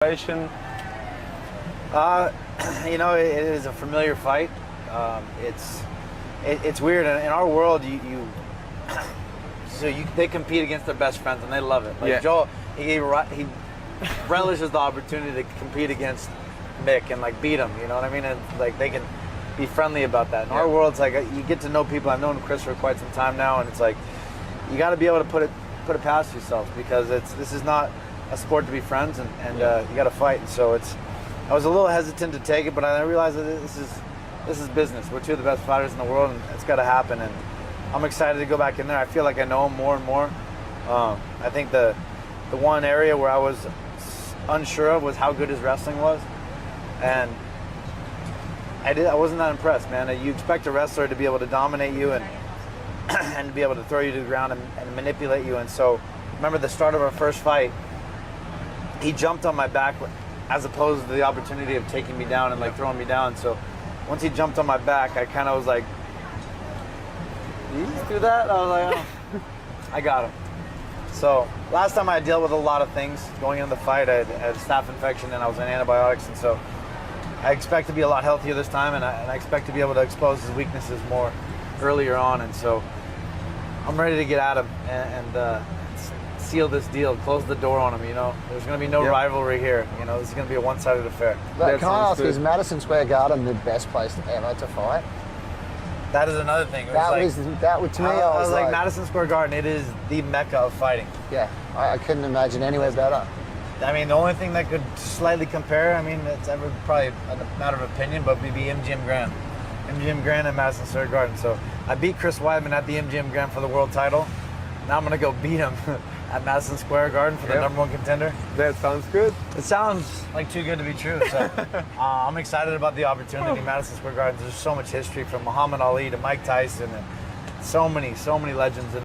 situation? You know, it is a familiar fight. It's weird in our world. They compete against their best friends and they love it. Like Joel, he relishes the opportunity to compete against Mick and like beat him. You know what I mean? And like they can be friendly about that. In our world, it's like you get to know people. I've known Chris for quite some time now, and it's like you got to be able to put it past yourself because this is not a sport to be friends and you got to fight. And so I was a little hesitant to take it, but I realized that this is business. We're two of the best fighters in the world, and it's got to happen. And I'm excited to go back in there. I feel like I know him more and more. I think the one area where I was unsure of was how good his wrestling was, and I wasn't that impressed, man. You expect a wrestler to be able to dominate you and and be able to throw you to the ground and manipulate you. And so, remember the start of our first fight, he jumped on my back as opposed to the opportunity of taking me down and like throwing me down. So once he jumped on my back, I kind of was like, did you just do that? I was like, oh, I got him. So last time I dealt with a lot of things going into the fight. I had a staph infection and I was on antibiotics, and so I expect to be a lot healthier this time, and I expect to be able to expose his weaknesses more earlier on. And so I'm ready to get at him and seal this deal, close the door on him. You know, there's going to be no rivalry here. You know, this is going to be a one-sided affair. But can I ask, is Madison Square Garden the best place ever to fight? That is another thing. To me, I was like, Madison Square Garden, it is the mecca of fighting. Yeah, I couldn't imagine anywhere better. I mean, the only thing that could slightly compare, I mean, it's probably a matter of opinion, but would be MGM Grand. MGM Grand and Madison Square Garden. So I beat Chris Weidman at the MGM Grand for the world title. Now I'm going to go beat him at Madison Square Garden for the #1 contender. That sounds good. It sounds like too good to be true. So I'm excited about the opportunity. Madison Square Garden, there's so much history from Muhammad Ali to Mike Tyson and so many legends in